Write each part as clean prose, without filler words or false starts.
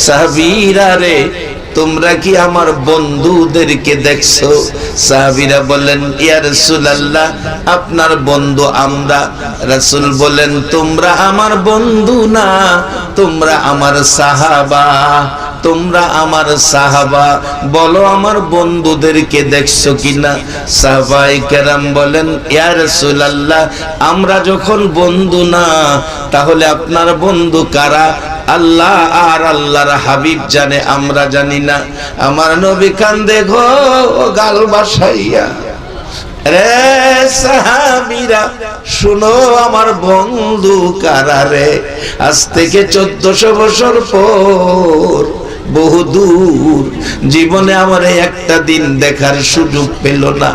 সাহাবীরা রে, তোমরা কি আমার বন্ধুদেরকে দেখছো? সাহাবীরা বলেন, ইয়া রাসূলুল্লাহ, আপনার বন্ধু আমরা। রাসূল বলেন, তোমরা আমার বন্ধু না, তোমরা আমার সাহাবা, তোমরা আমার সাহাবা। বলো আমার বন্ধুদেরকে দেখছো কিনা? সাহাবায়ে কেরাম বলেন, ইয়া রাসূলুল্লাহ, আমরা যখন বন্ধু না, তাহলে আপনার বন্ধু কারা? আল্লাহ আর আল্লাহর হাবিব জানে, আমরা জানি না। আমার নবী কান্দে গো গাল বাসাইয়া, রে সাহাবীরা শুনো, আমার বন্ধু কারা রে? আজ থেকে 1400 বছর পর, বহুদূর জীবনে আমার একটা দিন দেখার সুযোগ পেল না।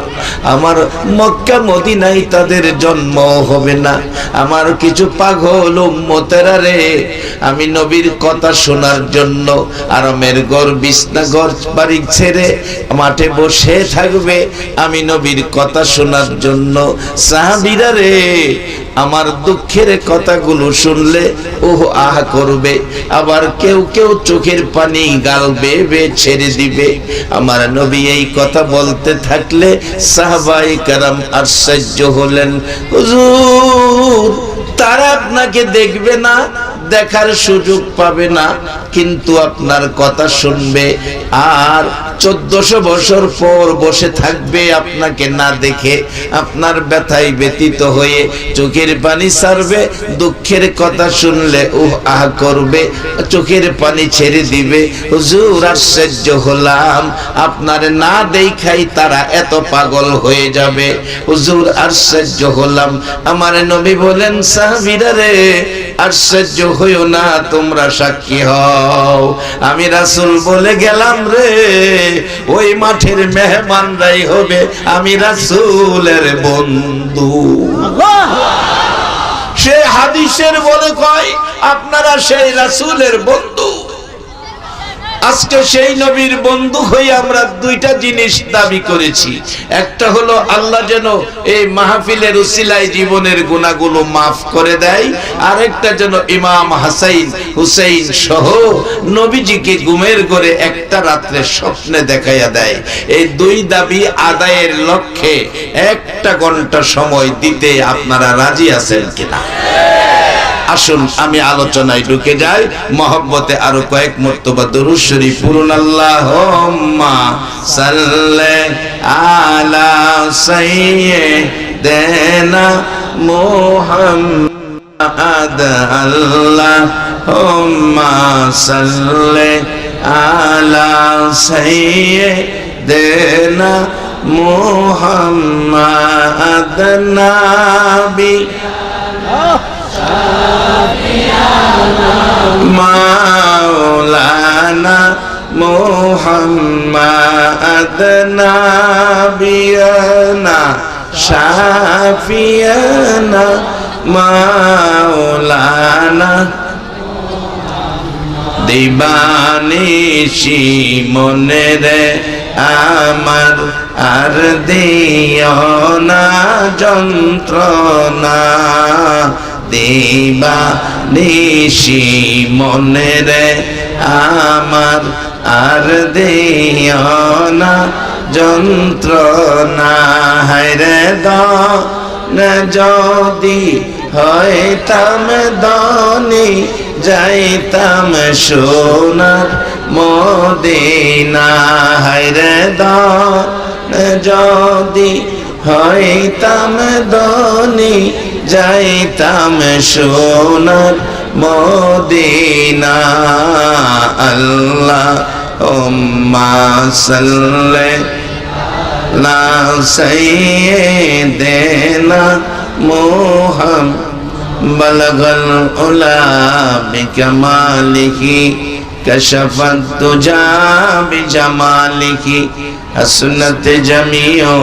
আমার মক্কা মদিনায় তাদের জন্ম হবে না। আমার কিছু পাগল উম্মতেরা রে, আমি নবীর কথা শোনার জন্য আরামের ঘর, বিছনা ঘর বাড়ি ছেড়ে মাঠে বসে থাকবে আমি নবীর কথা শোনার জন্য। সাহাবীরা রে, আমার দুঃখের কথাগুলো শুনলে ওহ আহ করবে, আবার কেউ কেউ চোখের পানি গাল বেয়ে ছেড়ে দিবে। আমার নবী এই কথা বলতে থাকলে সাহাবায়ে কেরাম আশ্চর্য হলেন, হুজুর তারা আপনাকে দেখবে না, দেখার সুযোগ পাবে না, কিন্তু আপনার কথা শুনবে, আর 1400 বছর পর বসে থাকবে আপনাকে না দেখে, আপনার ব্যথায় ব্যথিত হয়ে চোখের পানি ছাড়বে, দুঃখের কথা শুনলে উহ আহ করবে, চোখের পানি ছেড়ে দিবে। হুজুর আশ্চর্য হলাম, আপনার না দেখাই তারা এত পাগল হয়ে যাবে। হুজুর আশ্চর্য হলাম। আমার নবী বলেন, সাহাবীরা রে, আশ্চর্য হইও না, তোমরা সাক্ষী হও। আমি রাসূল বলে গেলাম রে, ওই মাঠের মেহমানরাই হবে আমি রাসূলের বন্ধু। সে হাদিসের বলে কয়, আপনারা সেই রাসূলের বন্ধু। আজকে সেই নবীর বন্ধু হয়ে আমরা দুইটা জিনিস দাবি করেছি। একটা হলো আল্লাহ যেন এই মাহফিলের উসিলায় জীবনের গুনাহগুলো মাফ করে দেয়, আর একটা যেন ইমাম হাসান হুসাইন সহ নবীজিকে ঘুমের ঘরে একটা রাত্রে স্বপ্নে দেখাইয়া দেয়। এই দুই দাবি আদায়ের লক্ষ্যে 1 ঘন্টা সময় দিতে আপনারা রাজি আছেন কিনা? আসুন আমি আলোচনায় ঢুকে যাই। মহব্বতে আরো কয়েক মর্তবা দরুদ শরীফ পড়ুন। আল্লাহুম্মা সাল্লি আলা সাইয়্যিদিনা মুহাম্মাদ। আল্লাহুম্মা সাল্লি আলা সাইয়্যিদিনা মুহাম্মাদ নাবি মাওলানা মুহাম্মাদ নাবিয়ানা শাফিয়ানা মাওলানা। দিবানিশি মনে রে আমার আর দিও না যন্ত্রণা, দিবানিশি মনে রে আমার আর দিও না যন্ত্রণা। হায়রে দন যদি হইতাম ধনী, যাইতাম সোনার মদিনা। হায়রে দন যদি হইতাম ধনী, যাইতাম সোনার মদিনা। আল্লাহুম্মা সাল্লি আলা সাইয়্যিদিনা মুহাম্মাদ। বালাগাল উলা বিকামালিহি কাশাফাত তুজা বিজামালিহি হাসনাত জামিউ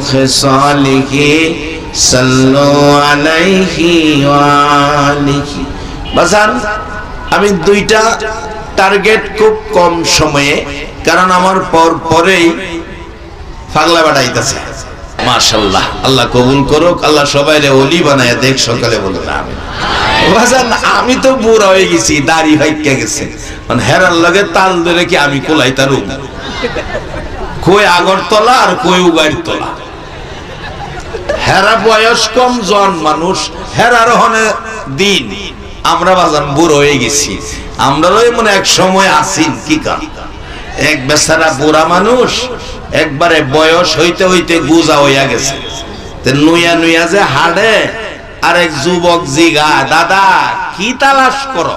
খিসালিহি সাল্লু আলাইহি ওয়া আলিহি। বাজান আমি দুইটা টার্গেট খুব কম সময়ে, কারণ আমার পরেই পাগলা বাড়াইতেছে। মাশাআল্লাহ, আল্লাহ কবুল করুক, আল্লাহ সবাইরে ওলি বানায় দেখ, সকালে বলুন আমিন। বাজান আমি তো বুড়া হয়ে গেছি, দাড়ি হাইকা গেছে, মানে হেরার লগে তাল ধরে কি আমি কোলাই তার কই আগরতলা আর কই উগাইরতলা। হেরা বয়স কম, জন মানুষ, হেরার হনে দিন, আমরা বাজান বুড়ো হয়ে গেছি। আমরা মনে এক সময় আসিন কি কারণ, এক বেচারা বুড়া মানুষ একবারে বয়স হইতে হইতে গুজা হইয়া গেছে, নুইয়া নুইয়া যে হাড়ে, আর এক যুবক জিগা দাদা কি তালাশ করো,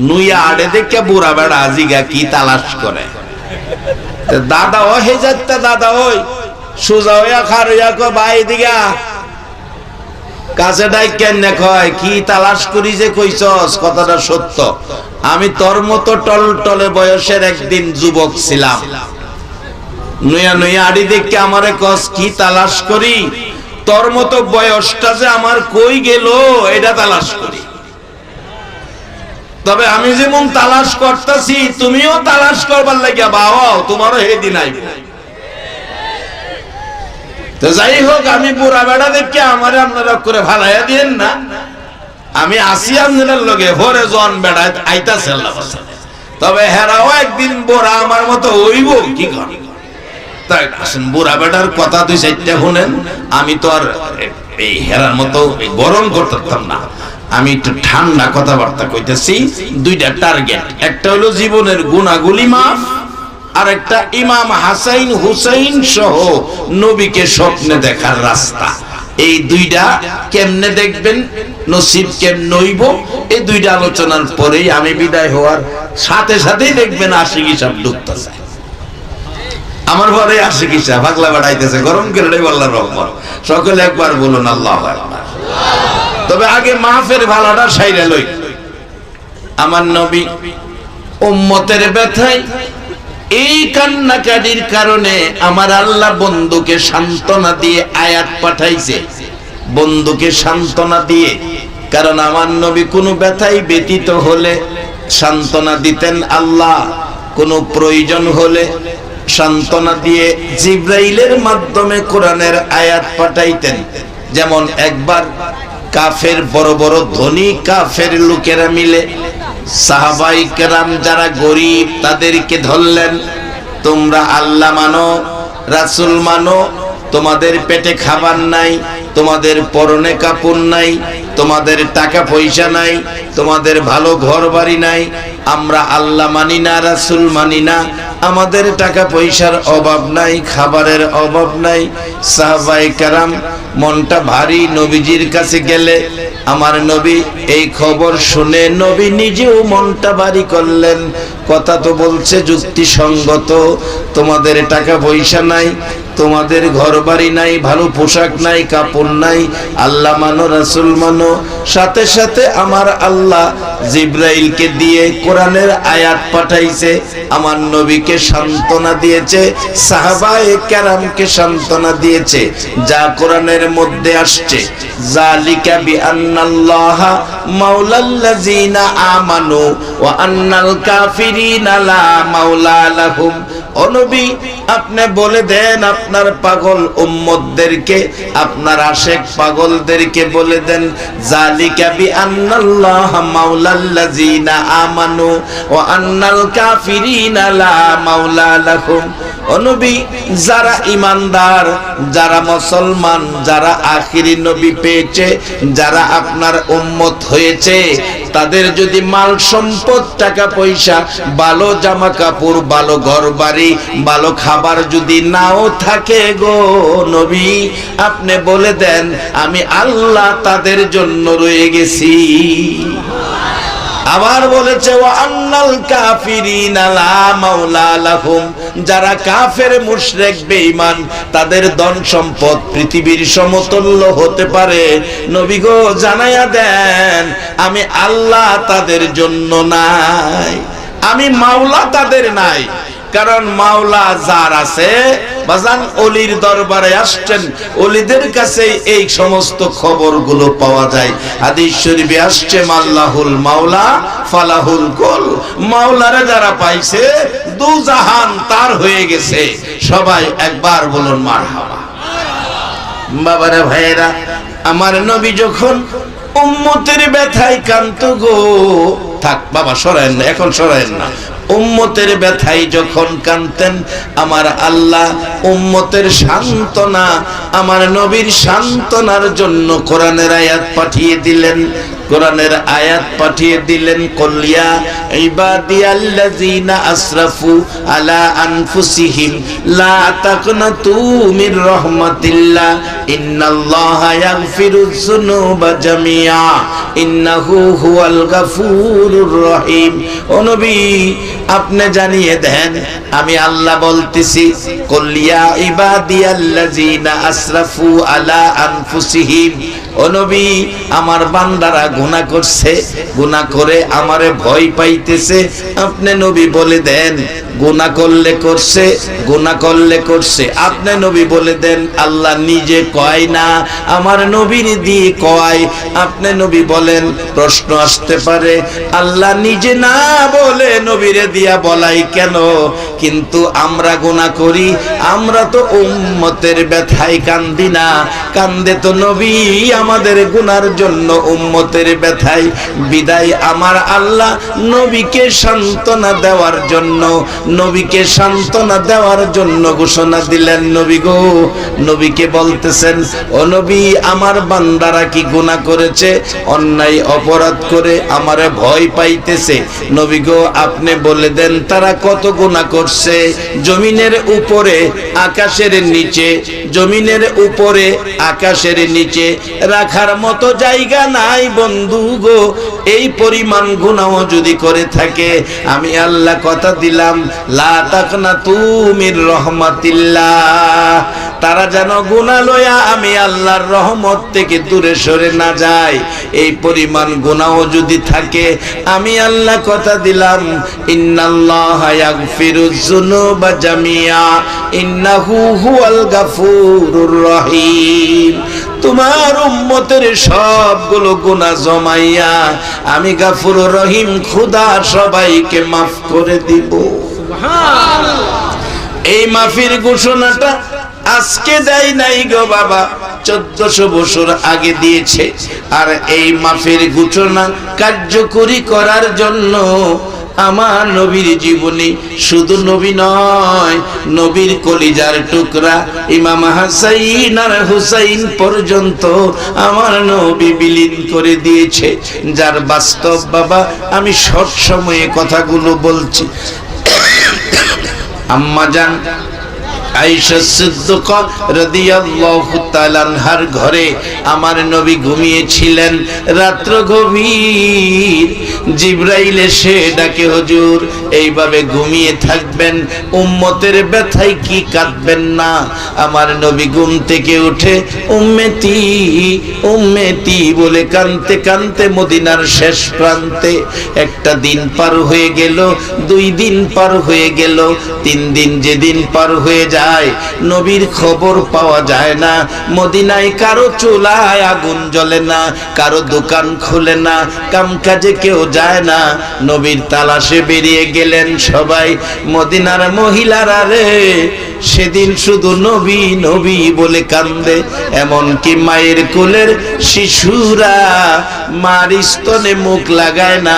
নুইয়া হাড়ে দেখে বুড়া বেড়া জিগা কি তালাশ করে, দাদা ও হে যাচ্ছে, দাদা ওই সোজা হইয়া খার হইয়া কয় ভাই দিগা কাছে ডাই কেন কয় কি তালাশ করি যে কইছস, কথাটা সত্য, আমি তোর মতো টল টলে বয়সের একদিন যুবক ছিলাম, নুইয়া নুইয়া আড়ি দেখে আমারে কস কি তালাশ করি, তোর মতো বয়সটা যে আমার কই গেল এটা তালাশ করি, তবে আমি যেমন তালাশ করতেছি তুমিও তালাশ করবার লাগিয়া বাবা, তোমারও হেদিন আইব। তো যাই হোক, আমি বুড়া বেড়া দেখে আমারে আপনারা করে ভালাইয়া দিয়েন না, আমি আসি আপনাদের লগে ভরে জন বেড়া আইতাছে আল্লাহ, তবে হেরাও একদিন বুড়া আমার মতো হইব কি করে। তাই আসেন বুড়া বেড়ার কথা দুই চারটা শুনেন, আমি তো আর এই হেরার মতো গরম করতাম না, আমি একটু ঠান্ডা কথাবার্তা কইতেছি। দুইটা টার্গেট, একটা হলো জীবনের গুনাহগুলি মাফ, আর একটা ইমাম হাসাইন হুসাইন সহ নবীকে স্বপ্নে দেখার রাস্তা। এই দুইটা কেমনে দেখবেন, নসিব কেমনে হইব, এই দুইটা আলোচনার পরেই আমি বিদায় হওয়ার সাথে সাথেই দেখবেন আশিকি সব ঢুকতেছে আমার ঘরে, আশিকি সব পাগলা বাড়াইতেছে, গরম করে আল্লাহর রহমত। সকলে একবার বলুন আল্লাহু আকবার। তবে আগে মাহফের ভালোটা সাইরা লই। আমার নবী উম্মতের ব্যথায় এই কান্নাকাটির কারণে আমার আল্লাহ বন্ধুকে সান্ত্বনা দিয়ে আয়াত পাঠাইছে, বন্ধুকে সান্ত্বনা দিয়ে, কারণ আমার নবী কোনো ব্যথায় ব্যতীত হলে সান্ত্বনা দিতেন আল্লাহ, কোনো প্রয়োজন হলে সান্ত্বনা দিয়ে জিব্রাইলের মাধ্যমে কোরআনের আয়াত পাঠাইতেন। যেমন একবার কাফের বড় বড় ধনী কাফের লোকেরা মিলে সাহাবাই কেরাম যারা গরিব তাদেরকে ধরলেন, তোমরা আল্লাহ মানো, রাসূল মানো, তোমাদের পেটে খাবার নাই, তোমাদের পরনে কাপড় নাই, তোমাদের টাকা পয়সা নাই, তোমাদের ভালো ঘর বাড়ি নাই, আমরা আল্লাহ মানি না, রাসূল মানি না, আমাদের টাকা পয়সার অভাব নাই, খাবারের অভাব নাই। সাহাবায়ে কেরাম মনটা ভারী, নবীজির কাছে গেলে আমার নবী এই খবর শুনে নবী নিজেও মনটা ভারী করলেন। কথা তো বলছে যুক্তিসঙ্গত, তোমাদের টাকা পয়সা নাই, তোমাদের ঘর বাড়ি নাই, ভালো পোশাক নাই, কাপড় নাই, আল্লাহ মানো, রাসূল মানো। সাথে সাথে আমার আল্লাহ জিব্রাইলকে দিয়ে কোরআনের আয়াত পাঠাইছে, আমার নবীকে সান্ত্বনা দিয়েছে, সাহাবায়ে কেরামকে সান্ত্বনা দিয়েছে, যা কোরআনের মধ্যে আসছে, যালিকা বিআন্নাল্লাহা মাওলাল্লাযিনা আমানু ওয়া আন্নাল কাফিরিনা লা মাওলা লাহুম। ও নবী, আপনি বলে দেন আপনার পাগল উম্মতদেরকে, আপনার আশেক পাগলদেরকে বলে দেন, যালিকা বিআন্নাল্লাহা মাওলাল্লাযিনা আমানু ওয়া আন্নাল কাফিরিনা লা মাওলা লাহুম। ও নবী, যারা ঈমানদার, যারা মুসলমান, যারা আখিরি নবী পেয়েছে, যারা আপনার উম্মত হয়েছে, তাদের যদি মাল সম্পদ, টাকা পয়সা, ভালো জামা কাপড়, ভালো ঘর বাড়ি, ভালো খাবার যদি নাও থাকে গো নবী, আপনি বলে দেন আমি আল্লাহ তাদের জন্য রয়ে গেছি। আবার বলেছে ওয়া আন্নাল কাফিরিনা লা মাওলা লাহুম, যারা কাফের মুশরিক বেঈমান, তাদের ধন সম্পদ পৃথিবীর সমতুল্য হতে পারে, নবী গো জানায়া দেন আমি আল্লাহ তাদের জন্য নাই, আমি মাওলা তাদের নাই। কারণ মাওলা যার আছে, বাজান ওলির দরবারে আসছেন, ওলিদের কাছে এই সমস্ত খবরগুলো পাওয়া যায়। হাদিস শরীফে আসছে মাল্লাহুল মাওলা ফালাহুল কুল, মাওলারে যারা পাইছে দু জাহান তার হয়ে গেছে। সবাই একবার বলুন মারহাবা। বাবারে ভাইয়েরা, আমার নবী যখন উম্মতের ব্যথায় কান্ত গো, থাক বাবা সরায়েন না, এখন সরায়েন না, উম্মতের ব্যথায় যখন কাঁদতেন, আমার আল্লাহ উম্মতের সান্ত্বনা, আমার নবীর সান্ত্বনার জন্য কোরআনের আয়াত পাঠিয়ে দিলেন। কোরআনের আয়াত পাঠিয়ে দিলেন, কুলিয়া ইবাদিয়াল্লাযিনা আসরাফু আলা আনফুসিহিম লা তাকনাতু মির রাহমাতিল্লাহ ইন্নাল্লাহা ইয়াগফিরুয যুনুবা জামিআ ইন্নাহু হুয়াল গাফুরুর রহিম। ও নবী, আপনি জানিয়ে দেন, আমি আল্লাহ বলতেছি, কুলিয়া ইবাদিয়াল্লাযিনা আসরাফু আলা আনফুসিহিম। ও নবী, আমার বান্দারা গুনাহ করছে, গুনাহ করে আমারে ভয় পাইতেছে, আপনি নবী বলে দেন গুনাহ করলে করছে, গুনাহ করলে করছে। আপনি নবী বলে দেন, আল্লাহ নিজে কয় না, আমার নবীর দিয়ে কয়। আপনি নবী বলেন, প্রশ্ন আসতে পারে, আল্লাহ নিজে না বলে নবীরে দিয়া বলাই কেন? কিন্তু আমরা গুনাহ করি, আমরা তো উম্মতের ব্যথায় কান্দি না, কান্দে তো নবী আমাদের গুনার জন্য, উম্মতের ব্যথায়। বিদায় আমার আল্লাহ নবীকে সান্ত্বনা দেওয়ার জন্য, নবীকে সান্ত্বনা দেওয়ার জন্য ঘোষণা দিলেন। নবী গো, নবীকে বলতেছেন, ও নবী, আমার বান্দারা কি গুনাহ করেছে? অন্যায় অপরাধ করে আমারে ভয় পাইতেছে। নবী গো, আপনি বলে দেন তারা কত গুনাহ করছে। জমিনের উপরে আকাশের নিচে, জমিনের উপরে আকাশের নিচে রাখার মতো জায়গা নাই বন্ধু গো। এই পরিমাণ গুনাহ যদি করে থাকে, আমি আল্লাহ কথা দিলাম, লা তাকনাতু মির রাহমাতিল্লাহ, তারা যেন গুনাহ লয়া আমি আল্লাহর রহমত থেকে দূরে সরে না যায়। এই পরিমাণ গুনাহ যদি থাকে, আমি আল্লাহ কথা দিলাম, ইন্নাল্লাহা ইয়াগফিরুয যুনুবা জামিআ ইন্নাহু হুয়াল গাফুরুর রহিম। তোমার উম্মতের সবগুলো গুনাহ জমাইয়া আমি গাফুরুর রহিম খোদা সবাইকে মাফ করে দিব। এই মাফির ঘোষণাটা আজকে দেয় নাই গো বাবা, 1400 বছর আগে দিয়েছে। আর এই মাফির ঘোষণা কার্যকরী করার জন্য আমার নবীর জীবনী, শুধু নবী নয়, নবীর কলিজার টুকরা ইমাম হাসাইন আর হুসাইন পর্যন্ত আমার নবী বিলীন করে দিয়েছে। যার বাস্তব বাবা আমি শর্ট সময়ে কথাগুলো বলছি। আম্মা জান আয়েশা সিদ্দিকা রাদিয়াল্লাহু তাআলা আনহার ঘরে আমার নবী ঘুমিয়েছিলেন। রাত্র গভীর, জিবরাইল এসে ডাকে, হুজুর এইভাবে ঘুমিয়ে থাকবেন, উম্মতের ব্যথায় কি কাঁদবেন না? আমার নবী ঘুম থেকে উঠে উম্মতি উম্মতি বলে কাঁদতে কাঁদতে মদিনার শেষ প্রান্তে। একটা দিন পার হয়ে গেল, 2 দিন পার হয়ে গেল, 3 দিন যেদিন পার হয়ে যায় নবীর খবর পাওয়া যায় না। মদিনায় কারো চুলায় আগুন জ্বলে না, কারো দোকান খুলে না, কামকাজে কেউ যায় না। নবীর তালাশে বেরিয়ে গেলেন সবাই। মদিনার মহিলারা রে সেদিন শুধু নবী নবী বলে কান্দে। এমনকি মায়ের কোলের শিশুরা মার স্তনে মুখ লাগায় না।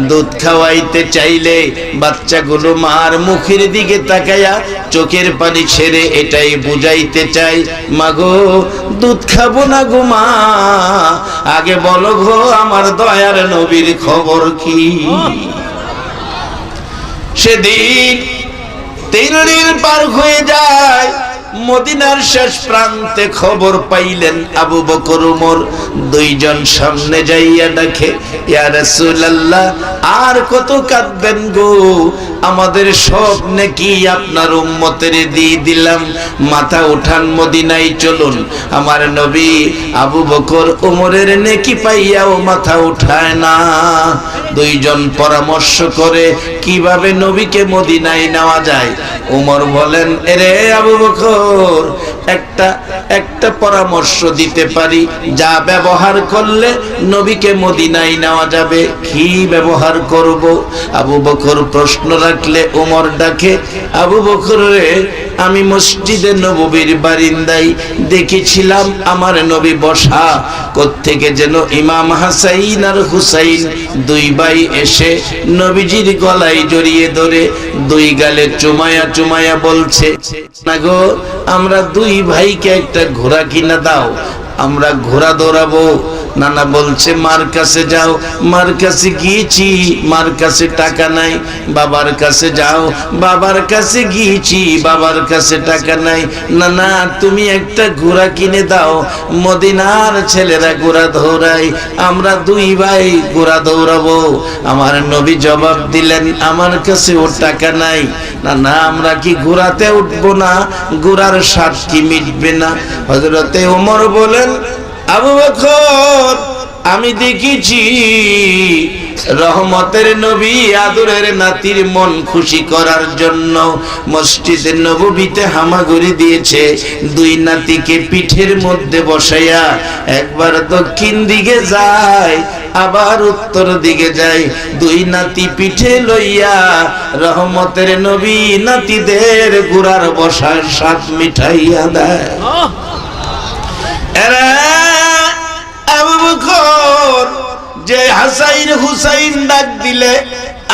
দুধ খাওয়াইতে চাইলে বাচ্চাগুলো মার মুখের দিকে তাকায়া চোখের পানি ছেড়ে এটাই বুঝাইতে চাই, মাগো দুধ খাবো না গো মা, আগে বলো গো আমার দয়ার নবীর খবর কি। সেদিন 3 দিন পার হয়ে যায়, মদিনার শেষ প্রান্তে খবর পাইলেন আবু বকর ওমর। 2 জন সামনে যাইয়া ডাকে, ইয়া রাসূলুল্লাহ আর কত কাঁদবেন গো, আমাদের সব নেকি আপনার উম্মতের দিয়ে দিলাম, মাথা উঠান মদিনায় চলুন। আমার নবী আবু বকর ওমরের নেকি পাইয়াও মাথা উঠায় না। 2 জন পরামর্শ করে কিভাবে নবীকে মদিনায় নেওয়া যায়। ওমর বলেন, এরে আবু বকর, একটা পরামর্শ দিতে পারি, যা ব্যবহার করলে নবীকে মদিনায় নেওয়া যাবে। কি ব্যবহার করব? আবু বকর প্রশ্ন রাখলে ওমর ডাকে, আবু বকর রে আমি মসজিদে নববীর বারিন্দায় দেখেছিলাম আমার নবী বসা। কোত্থেকে যেন ইমাম হাসাইন আর হুসাইন দুই ভাই এসে নবীজির গলায় জড়িয়ে ধরে দুই গালে চুমায়া চুমায়া বলছে, না গো, আমরা দুই ভাইকে একটা ঘোড়া কিনা দাও, আমরা ঘোড়া দৌড়াবো। নানা বলছে, মার কাছে যাও। মার কাছে গিয়েছি, মার কাছে টাকা নাই। বাবার কাছে যাও, বাবার কাছে গিয়েছি, বাবার কাছে টাকা নাই। নানা তুমি একটা ঘোড়া কিনে দাও, মদিনার ছেলেরা ঘোড়া দৌড়ায়, আমরা দুই ভাই ঘোড়া দৌড়াবো। আমার নবী জবাব দিলেন, আমার কাছে ওর টাকা নাই। না, আমরা কি ঘোড়াতে উঠবো না? ঘোড়ার স্বাদ কি মিটবে না? হযরতে ওমর বলেন, আবু বকর, আমি দেখেছি রহমতের নবী আদরের নাতির মন খুশি করার জন্য মসজিদে নববীতে হামাগুড়ি দিয়েছে। দুই নাতিকে পিঠের মধ্যে বসাইয়া একবার দক্ষিণ দিকে যায়, আবার উত্তর দিকে যায়। দুই নাতি পিঠে লইয়া রহমতের নবী নাতিদের ঘোড়ার বসার স্বাদ মিঠাইয়া দেয়। আবু বকর, যে হাসাইন হুসাইন ডাক দিলে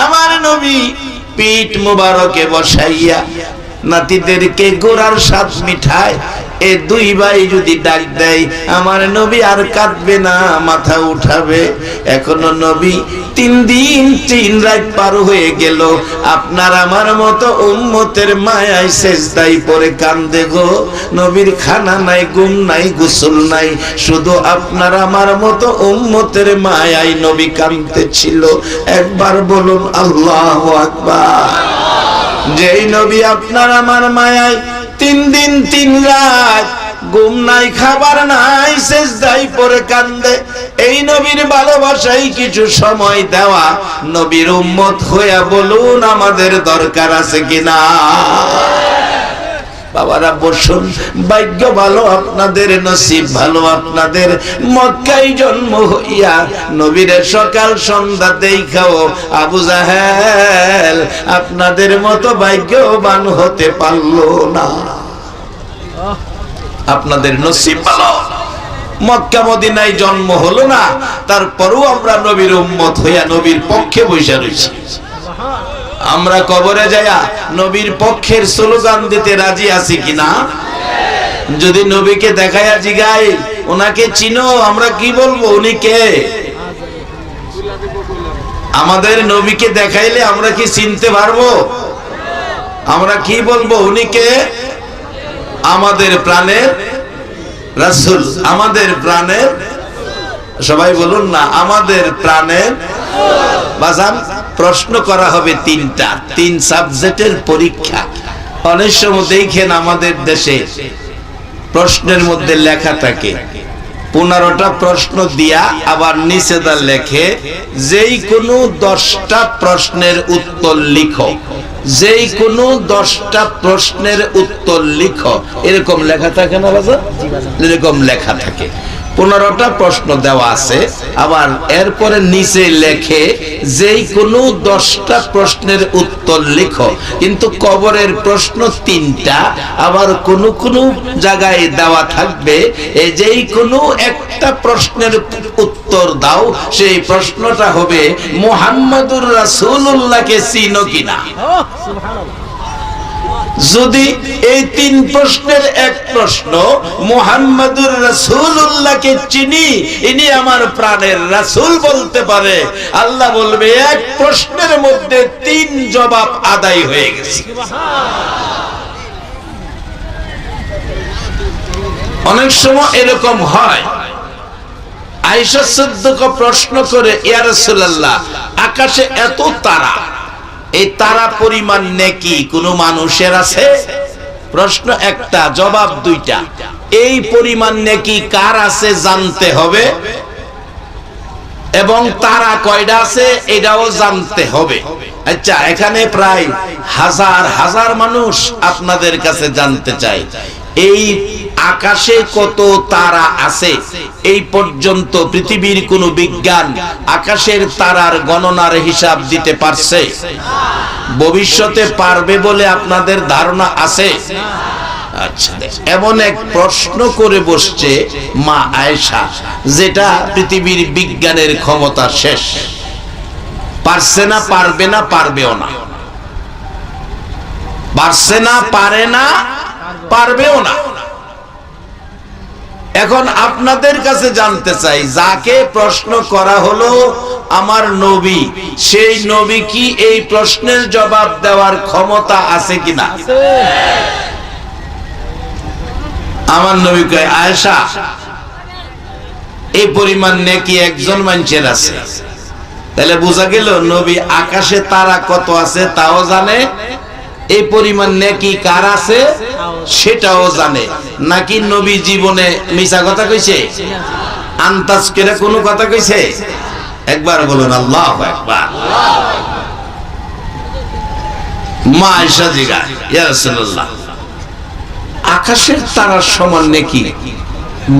আমার নবী পিঠ মুবারকে বসাইয়া নাতিদেরকে ঘোড়ার স্বাদ মিঠায়, এ দুই ভাই যদি ডাক দেয় আমার নবী আর কাঁদবে না, মাথা উঠাবে। এখনো নবী 3 দিন 3 রাত পার হয়ে গেল, আপনার আমার মতো উম্মতের মায়ায় সেজদায় পড়ে কান্দে গো। নবীর খানা নাই, ঘুম নাই, গোসল নাই, শুধু আপনার আমার মতো উম্মতের মায়ায় নবী কাঁদতেছিল। একবার বলুন আল্লাহু আকবার। যেই নবী আপনার আমার মায়ায় 3 দিন 3 রাত ঘুম নাই, খাবার নাই, সেজদায় পড়ে কান্দে, এই নবীর ভালোবাসায় কিছু সময় দেওয়া। নবীর উম্মত হইয়া বলুন আমাদের দরকার আছে কিনা? বাবারা বসুন, ভাগ্য ভালো আপনাদের, নসিব ভালো আপনাদের, মক্কায় জন্ম হইয়া নবীর সকাল সন্ধ্যা দেখাও আবু জাহেল আপনাদের মতো ভাগ্যবান হতে পারলো না। আপনাদের নসিব ভালো, মক্কা মদিনায় জন্ম হলো না, তারপরেও আমরা নবীর উম্মত হইয়া নবীর পক্ষে বসে রয়েছি। আমরা কবরে যায়া নবীর পক্ষের স্লোগান দিতে রাজি আছি কিনা? যদি নবীকে দেখায়া জিগাই ওনাকে চিনো, আমরা কি বলবো? উনি কে? আমাদের নবীকে দেখাইলে আমরা কি চিনতে পারবো? আমরা কি বলবো? উনি কে? আমাদের প্রাণের রাসূল, আমাদের প্রাণের, সবাই বলুন না, আমাদের প্রাণের বাজান। প্রশ্ন করা হবে 3টা, 3 সাবজেক্টের পরীক্ষা। অনেক সময় দেখেন আমাদের দেশে প্রশ্নের মধ্যে লেখা থাকে 15টা প্রশ্ন দিয়া আবার নিচেদা লেখে যেই কোনো 10টা প্রশ্নের উত্তর লিখো, যেই কোনো 10টা প্রশ্নের উত্তর লিখো, এরকম লেখা থাকে না বাবা? এরকম লেখা থাকে। 15টা প্রশ্ন দেওয়া আছে, আবার এরপরে নিচে লেখে যেই কোনো 10টা প্রশ্নের উত্তর লিখো। কিন্তু কবরের প্রশ্ন 3টা, আবার কোনো কোনো জায়গায় দেওয়া থাকবে যেই কোনো একটা প্রশ্নের উত্তর দাও, সেই প্রশ্নটা হবে মুহাম্মাদুর রাসূলুল্লাহকে চিনো কিনা। যদি এই 3 প্রশ্নের এক প্রশ্ন মুহাম্মাদুর রাসূলুল্লাহকে চিনি, ইনি আমার প্রাণের রাসূল বলতে পারে, আল্লাহ বলবে এক প্রশ্নের মধ্যে 3 জবাব আদায় হয়ে গেছে। অনেক সময় এরকম হয়, আয়েশা সিদ্দিকা প্রশ্ন করে, ইয়া রাসূলুল্লাহ, আকাশে এত তারা, এই তারা পরিমাণ নেকি কোন মানুষের আছে? প্রশ্ন একটা, জবাব 2টা। এই পরিমাণ নেকি কার আছে জানতে হবে, এবং তারা কয়টা আছে এটাও জানতে হবে। আচ্ছা, এখানে প্রায় হাজার হাজার মানুষ আপনাদের কাছে জানতে চাই, এই আকাশে কত তারা আছে এই পর্যন্ত পৃথিবীর কোন বিজ্ঞান আকাশের তারার গণনার হিসাব দিতে পারছে? ভবিষ্যতে পারবে বলে আপনাদের ধারণা আছে? আচ্ছা, এমন এক প্রশ্ন করে বসছে মা আয়েশা, যেটা পৃথিবীর বিজ্ঞানের ক্ষমতা শেষ। পারছে না, পারবে না, পারবেও না। পারছে না, পারে না, পারবেও না। এখন আপনাদের কাছে জানতে চাই, যাকে প্রশ্ন করা হলো আমার নবী, সেই নবী কি এই প্রশ্নের জবাব দেওয়ার ক্ষমতা আছে কিনা? আমার নবী কয়, আয়েশা, এই পরিমাণ নেকি একজন মানুষের আছে। তাহলে বোঝা গেল নবী আকাশে তারা কত আছে তাও জানে, এই পরিমাণ নেকি কার আছে সেটাও জানে। নাকি নবী জীবনে মিছা কথা কইছে? আন্তাজ করে কোনো কথা কইছে? একবার বলুন আল্লাহু আকবার। মা আয়েশা জিজ্ঞাসা, ইয়া রাসূলুল্লাহ, আকাশের তারার সমান নেকি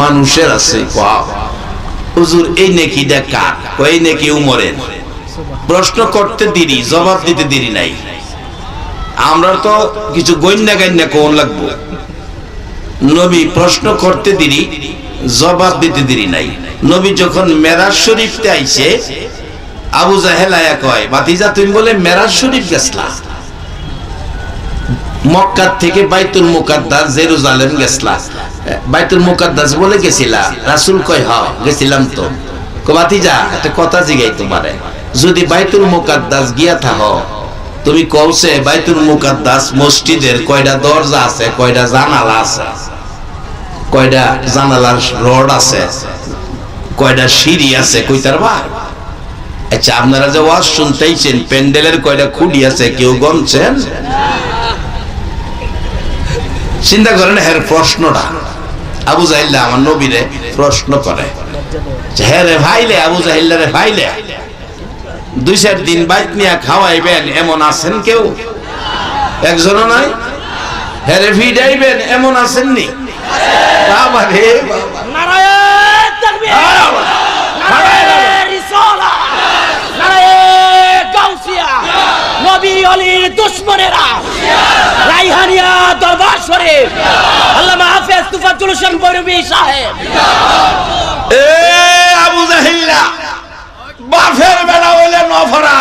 মানুষের আছে? হুজুর, এই নেকিটা কার? এই নেকি উমরের। প্রশ্ন করতে দেরি, জবাব দিতে দেরি নাই। আমরা তো কিছু গণ্যা গান্যা কোন লাগবো। নবী প্রশ্ন করতে দেরি, জবাব দিতে দেরি নাই। নবী যখন মেরাজ শরীফতে আইছে, আবু জাহেল আয়া কয়, ভাতিজা তুমি বলে মেরাজ শরীফ গেছলা? মক্কা থেকে বাইতুল মুকাদ্দাস জেরুজালেম গেছলা? বাইতুল মুকাদ্দাস বলে গেছিলা? রাসূল কয়, হ্যাঁ গেছিলাম তো। ভাতিজা একটা কথা জিগাই তোমারে, যদি বাইতুল মুকাদ্দাস গিয়া থাকো, তুমি কওছে বাইতুল মুকাদ্দাস মসজিদের কয়টা দরজা আছে, কয়টা জানালা আছে, কয়টা জানালার রড আছে, কয়টা সিঁড়ি আছে, কইতার বা? আচ্ছা, আপনারা যে ওয়াজ শুনতেইছেন, প্যান্ডেলের কয়টা খুঁটি আছে কেউ গণছেন? চিন্তা করেন এর প্রশ্নটা। আবু জাহিল্লা আমার নবীরে প্রশ্ন করে, হ্যাঁ রে ভাইলে, আবু জাহিল্লা রে ভাইলে, 2-4 দিন বাইত নিয়ে খাওয়াইবেন এমন আছেন কেউ? একজনও নাই। হ্যাঁ রে ভিড়াইবেন এমন আছেননি? বাবা রে বাবা, নারায়ে তাকবীর, নারায়ে রিসালাত, নারায়ে গাউসিয়া, নবী ওলির দুশমনেরা রাইহানিয়া দরবার শরীফ, আল্লামা হাফেজ তুফাজ্জল হোসেন বৈরবী সাহেব। এ আবু জাহিল্লা, বাফের বেলা হইলে নফরা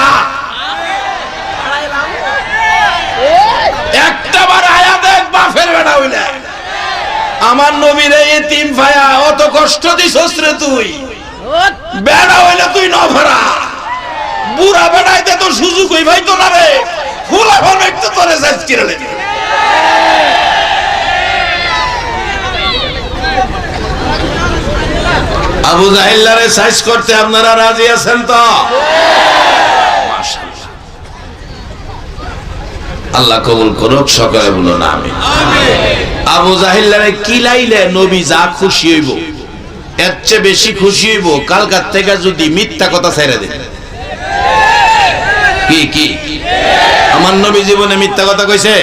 একটা বার আয়া দেখ, বাফের বেলা হইলে। আমার নবীরে এতিম ভাইয়া অত কষ্ট দিছস রে তুই, বেড়া হইলে তুই নফরা। বুড়া বেড়াইতে তো সুযোগ হই ভাই তো না রে, ফুলা ফলাইতে তোরে সাইজ করে লে। আবু জাহিল্লারে সাইজ করতে আপনারা রাজি আছেন তো? মাশাআল্লাহ, আল্লাহ কবুল করুক, সকলে বলুন আমিন। আবু জাহিল্লারে কিলাইলে নবী যা খুশি হইব, এর চেয়ে বেশি খুশি হইব কালকার থেকে যদি মিথ্যা কথা ছেড়ে দেয়। কি কি আমার নবী জীবনে মিথ্যা কথা কইছে?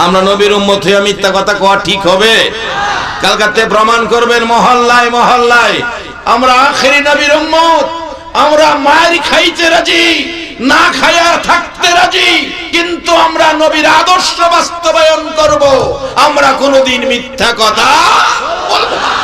আমরা নবীর উম্মত হইয়া মিথ্যা কথা কোয়া ঠিক হবে? কালকাতে প্রমাণ করবেন মহল্লায় মহল্লায় আমরা আখেরি নবীর উম্মত, আমরা মার খাইতে রাজি, না খায়া থাকতে রাজি, কিন্তু আমরা নবীর আদর্শ বাস্তবায়ন করব। আমরা কোনোদিন মিথ্যা কথা বলবো না।